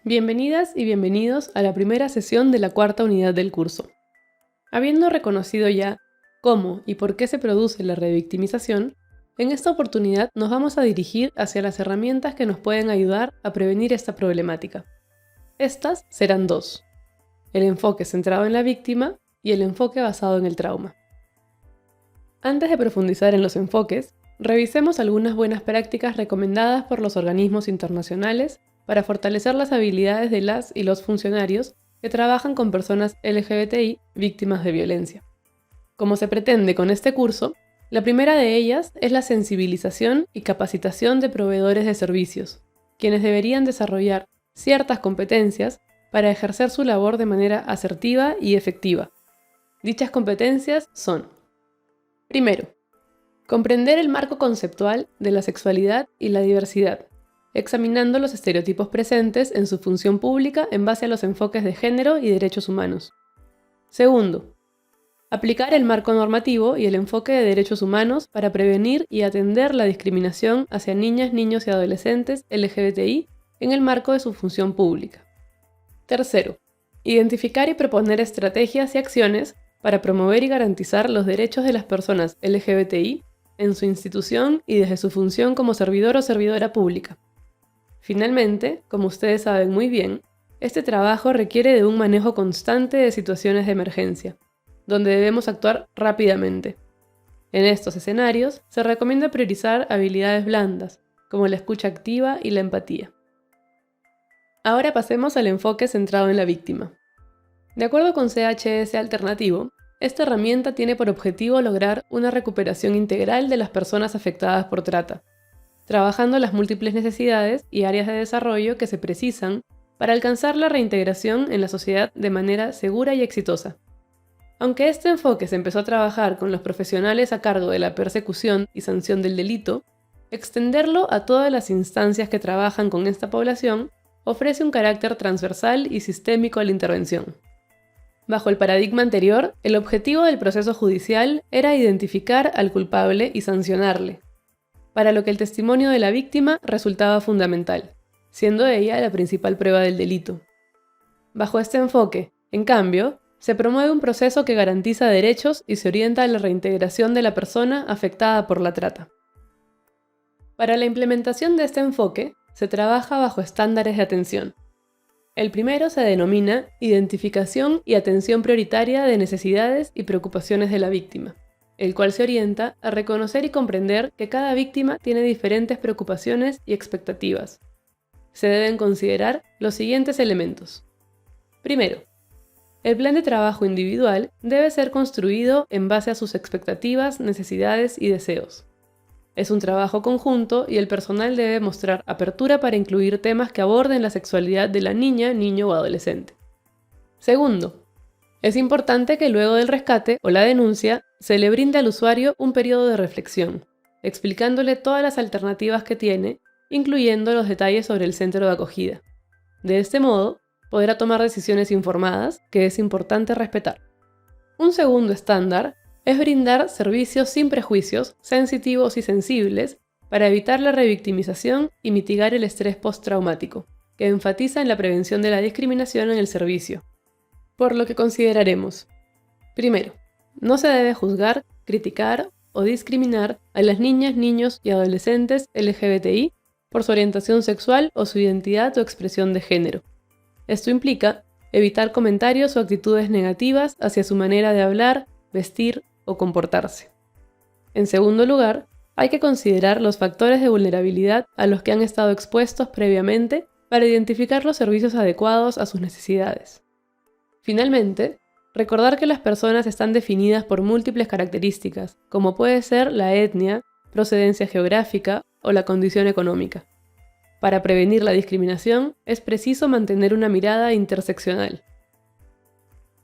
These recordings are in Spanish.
Bienvenidas y bienvenidos a la primera sesión de la cuarta unidad del curso. Habiendo reconocido ya cómo y por qué se produce la revictimización, en esta oportunidad nos vamos a dirigir hacia las herramientas que nos pueden ayudar a prevenir esta problemática. Estas serán dos: el enfoque centrado en la víctima y el enfoque basado en el trauma. Antes de profundizar en los enfoques, revisemos algunas buenas prácticas recomendadas por los organismos internacionales para fortalecer las habilidades de las y los funcionarios que trabajan con personas LGBTI víctimas de violencia. Como se pretende con este curso, la primera de ellas es la sensibilización y capacitación de proveedores de servicios, quienes deberían desarrollar ciertas competencias para ejercer su labor de manera asertiva y efectiva. Dichas competencias son: primero, comprender el marco conceptual de la sexualidad y la diversidad, examinando los estereotipos presentes en su función pública en base a los enfoques de género y derechos humanos. Segundo, aplicar el marco normativo y el enfoque de derechos humanos para prevenir y atender la discriminación hacia niñas, niños y adolescentes LGBTI en el marco de su función pública. Tercero, identificar y proponer estrategias y acciones para promover y garantizar los derechos de las personas LGBTI en su institución y desde su función como servidor o servidora pública. Finalmente, como ustedes saben muy bien, este trabajo requiere de un manejo constante de situaciones de emergencia, donde debemos actuar rápidamente. En estos escenarios, se recomienda priorizar habilidades blandas, como la escucha activa y la empatía. Ahora pasemos al enfoque centrado en la víctima. De acuerdo con CHS Alternativo, esta herramienta tiene por objetivo lograr una recuperación integral de las personas afectadas por trata, trabajando las múltiples necesidades y áreas de desarrollo que se precisan para alcanzar la reintegración en la sociedad de manera segura y exitosa. Aunque este enfoque se empezó a trabajar con los profesionales a cargo de la persecución y sanción del delito, extenderlo a todas las instancias que trabajan con esta población ofrece un carácter transversal y sistémico a la intervención. Bajo el paradigma anterior, el objetivo del proceso judicial era identificar al culpable y sancionarle, para lo que el testimonio de la víctima resultaba fundamental, siendo ella la principal prueba del delito. Bajo este enfoque, en cambio, se promueve un proceso que garantiza derechos y se orienta a la reintegración de la persona afectada por la trata. Para la implementación de este enfoque, se trabaja bajo estándares de atención. El primero se denomina Identificación y Atención Prioritaria de Necesidades y Preocupaciones de la Víctima, el cual se orienta a reconocer y comprender que cada víctima tiene diferentes preocupaciones y expectativas. Se deben considerar los siguientes elementos. Primero, el plan de trabajo individual debe ser construido en base a sus expectativas, necesidades y deseos. Es un trabajo conjunto y el personal debe mostrar apertura para incluir temas que aborden la sexualidad de la niña, niño o adolescente. Segundo, es importante que luego del rescate o la denuncia se le brinde al usuario un periodo de reflexión, explicándole todas las alternativas que tiene, incluyendo los detalles sobre el centro de acogida. De este modo, podrá tomar decisiones informadas, que es importante respetar. Un segundo estándar es brindar servicios sin prejuicios, sensitivos y sensibles, para evitar la revictimización y mitigar el estrés postraumático, que enfatiza en la prevención de la discriminación en el servicio. Por lo que consideraremos: primero, no se debe juzgar, criticar o discriminar a las niñas, niños y adolescentes LGBTI por su orientación sexual o su identidad o expresión de género. Esto implica evitar comentarios o actitudes negativas hacia su manera de hablar, vestir o comportarse. En segundo lugar, hay que considerar los factores de vulnerabilidad a los que han estado expuestos previamente para identificar los servicios adecuados a sus necesidades. Finalmente, recordar que las personas están definidas por múltiples características, como puede ser la etnia, procedencia geográfica o la condición económica. Para prevenir la discriminación, es preciso mantener una mirada interseccional.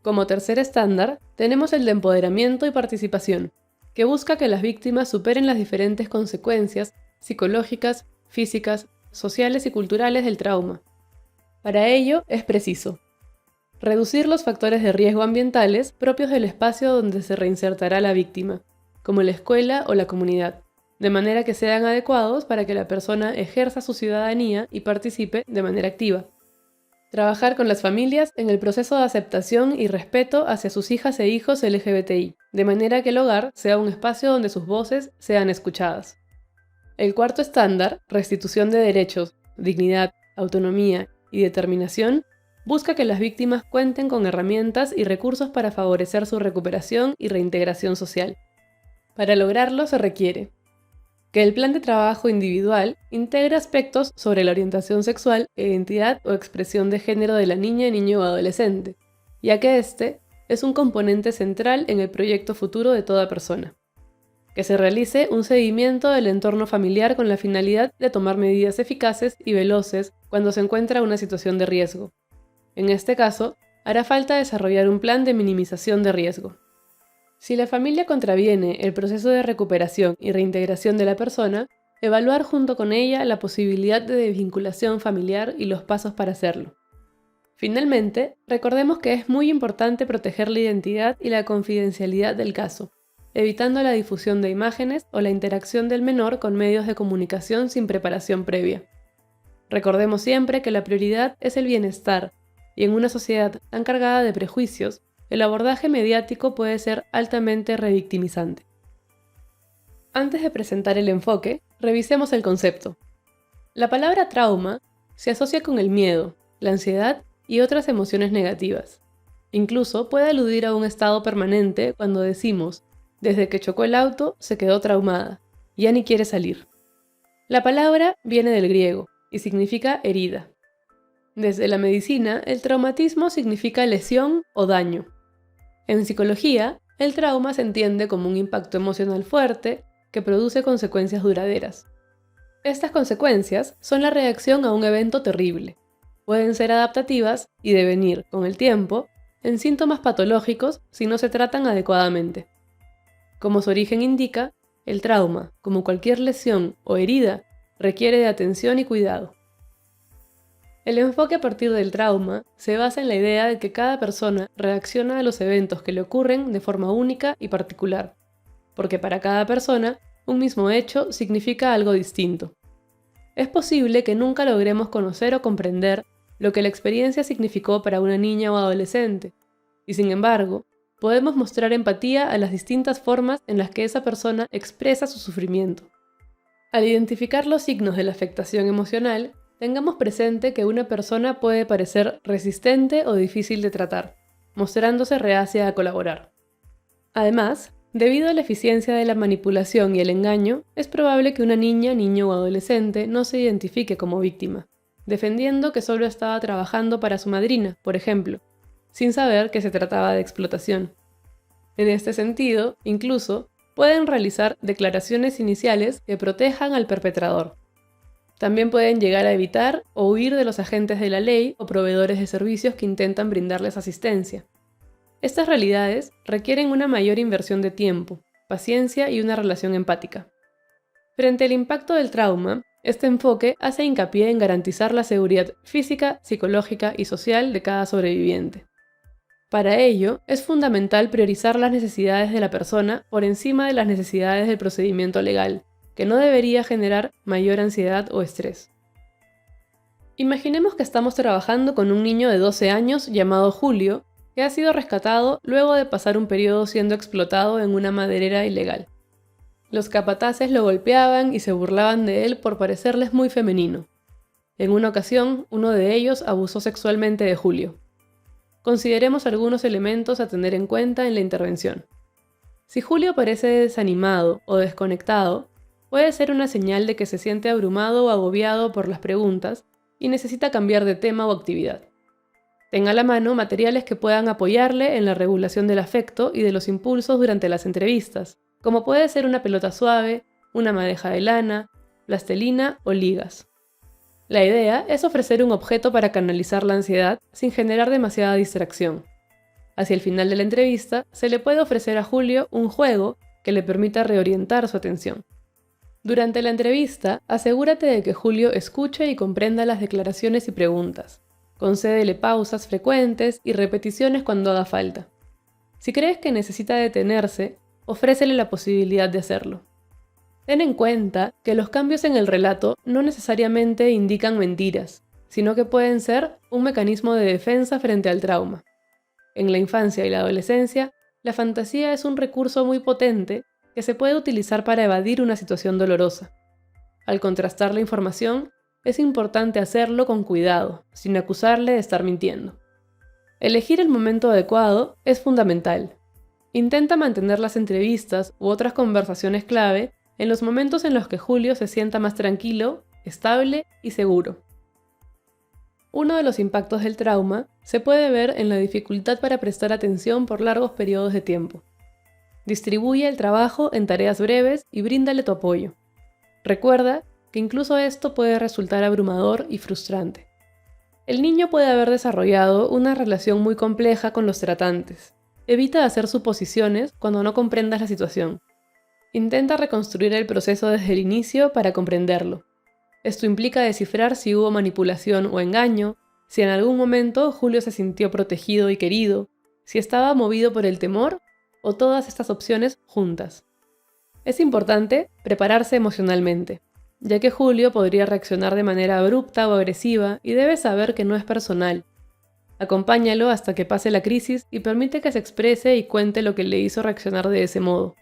Como tercer estándar, tenemos el de empoderamiento y participación, que busca que las víctimas superen las diferentes consecuencias psicológicas, físicas, sociales y culturales del trauma. Para ello, es preciso reducir los factores de riesgo ambientales propios del espacio donde se reinsertará la víctima, como la escuela o la comunidad, de manera que sean adecuados para que la persona ejerza su ciudadanía y participe de manera activa. Trabajar con las familias en el proceso de aceptación y respeto hacia sus hijas e hijos LGBTI, de manera que el hogar sea un espacio donde sus voces sean escuchadas. El cuarto estándar, restitución de derechos, dignidad, autonomía y determinación, busca que las víctimas cuenten con herramientas y recursos para favorecer su recuperación y reintegración social. Para lograrlo se requiere que el plan de trabajo individual integre aspectos sobre la orientación sexual e identidad o expresión de género de la niña, niño o adolescente, ya que este es un componente central en el proyecto futuro de toda persona. Que se realice un seguimiento del entorno familiar con la finalidad de tomar medidas eficaces y veloces cuando se encuentra una situación de riesgo. En este caso, hará falta desarrollar un plan de minimización de riesgo. Si la familia contraviene el proceso de recuperación y reintegración de la persona, evaluar junto con ella la posibilidad de desvinculación familiar y los pasos para hacerlo. Finalmente, recordemos que es muy importante proteger la identidad y la confidencialidad del caso, evitando la difusión de imágenes o la interacción del menor con medios de comunicación sin preparación previa. Recordemos siempre que la prioridad es el bienestar, y en una sociedad tan cargada de prejuicios, el abordaje mediático puede ser altamente revictimizante. Antes de presentar el enfoque, revisemos el concepto. La palabra trauma se asocia con el miedo, la ansiedad y otras emociones negativas. Incluso puede aludir a un estado permanente cuando decimos, desde que chocó el auto se quedó traumada, ya ni quiere salir. La palabra viene del griego y significa herida. Desde la medicina, el traumatismo significa lesión o daño. En psicología, el trauma se entiende como un impacto emocional fuerte que produce consecuencias duraderas. Estas consecuencias son la reacción a un evento terrible. Pueden ser adaptativas y devenir, con el tiempo, en síntomas patológicos si no se tratan adecuadamente. Como su origen indica, el trauma, como cualquier lesión o herida, requiere de atención y cuidado. El enfoque a partir del trauma se basa en la idea de que cada persona reacciona a los eventos que le ocurren de forma única y particular, porque para cada persona, un mismo hecho significa algo distinto. Es posible que nunca logremos conocer o comprender lo que la experiencia significó para una niña o adolescente, y sin embargo, podemos mostrar empatía a las distintas formas en las que esa persona expresa su sufrimiento. Al identificar los signos de la afectación emocional, tengamos presente que una persona puede parecer resistente o difícil de tratar, mostrándose reacia a colaborar. Además, debido a la eficiencia de la manipulación y el engaño, es probable que una niña, niño o adolescente no se identifique como víctima, defendiendo que solo estaba trabajando para su madrina, por ejemplo, sin saber que se trataba de explotación. En este sentido, incluso, pueden realizar declaraciones iniciales que protejan al perpetrador. También pueden llegar a evitar o huir de los agentes de la ley o proveedores de servicios que intentan brindarles asistencia. Estas realidades requieren una mayor inversión de tiempo, paciencia y una relación empática. Frente al impacto del trauma, este enfoque hace hincapié en garantizar la seguridad física, psicológica y social de cada sobreviviente. Para ello, es fundamental priorizar las necesidades de la persona por encima de las necesidades del procedimiento legal, que no debería generar mayor ansiedad o estrés. Imaginemos que estamos trabajando con un niño de 12 años llamado Julio, que ha sido rescatado luego de pasar un periodo siendo explotado en una maderera ilegal. Los capataces lo golpeaban y se burlaban de él por parecerles muy femenino. En una ocasión, uno de ellos abusó sexualmente de Julio. Consideremos algunos elementos a tener en cuenta en la intervención. Si Julio parece desanimado o desconectado, puede ser una señal de que se siente abrumado o agobiado por las preguntas y necesita cambiar de tema o actividad. Tenga a la mano materiales que puedan apoyarle en la regulación del afecto y de los impulsos durante las entrevistas, como puede ser una pelota suave, una madeja de lana, plastilina o ligas. La idea es ofrecer un objeto para canalizar la ansiedad sin generar demasiada distracción. Hacia el final de la entrevista, se le puede ofrecer a Julio un juego que le permita reorientar su atención. Durante la entrevista, asegúrate de que Julio escuche y comprenda las declaraciones y preguntas. Concédele pausas frecuentes y repeticiones cuando haga falta. Si crees que necesita detenerse, ofrécele la posibilidad de hacerlo. Ten en cuenta que los cambios en el relato no necesariamente indican mentiras, sino que pueden ser un mecanismo de defensa frente al trauma. En la infancia y la adolescencia, la fantasía es un recurso muy potente que se puede utilizar para evadir una situación dolorosa. Al contrastar la información, es importante hacerlo con cuidado, sin acusarle de estar mintiendo. Elegir el momento adecuado es fundamental. Intenta mantener las entrevistas u otras conversaciones clave en los momentos en los que Julio se sienta más tranquilo, estable y seguro. Uno de los impactos del trauma se puede ver en la dificultad para prestar atención por largos periodos de tiempo. Distribuye el trabajo en tareas breves y bríndale tu apoyo. Recuerda que incluso esto puede resultar abrumador y frustrante. El niño puede haber desarrollado una relación muy compleja con los tratantes. Evita hacer suposiciones cuando no comprendas la situación. Intenta reconstruir el proceso desde el inicio para comprenderlo. Esto implica descifrar si hubo manipulación o engaño, si en algún momento Julio se sintió protegido y querido, si estaba movido por el temor o todas estas opciones juntas. Es importante prepararse emocionalmente, ya que Julio podría reaccionar de manera abrupta o agresiva y debes saber que no es personal. Acompáñalo hasta que pase la crisis y permite que se exprese y cuente lo que le hizo reaccionar de ese modo.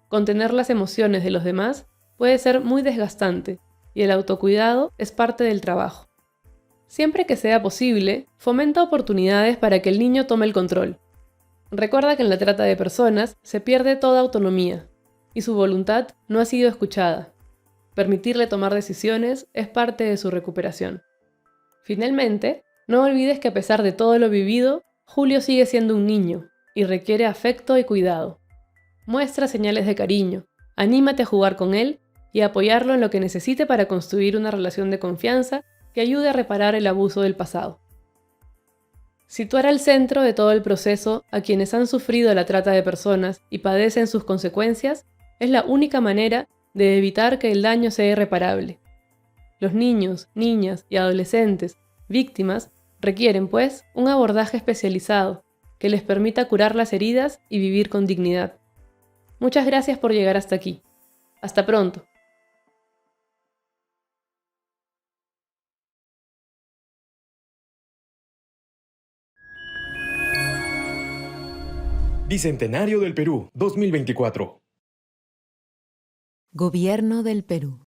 Contener las emociones de los demás puede ser muy desgastante, y el autocuidado es parte del trabajo. Siempre que sea posible, fomenta oportunidades para que el niño tome el control. Recuerda que en la trata de personas se pierde toda autonomía, y su voluntad no ha sido escuchada. Permitirle tomar decisiones es parte de su recuperación. Finalmente, no olvides que a pesar de todo lo vivido, Julio sigue siendo un niño, y requiere afecto y cuidado. Muestra señales de cariño, anímate a jugar con él y a apoyarlo en lo que necesite para construir una relación de confianza que ayude a reparar el abuso del pasado. Situar al centro de todo el proceso a quienes han sufrido la trata de personas y padecen sus consecuencias es la única manera de evitar que el daño sea irreparable. Los niños, niñas y adolescentes víctimas requieren, pues, un abordaje especializado que les permita curar las heridas y vivir con dignidad. Muchas gracias por llegar hasta aquí. Hasta pronto. Bicentenario del Perú, 2024. Gobierno del Perú.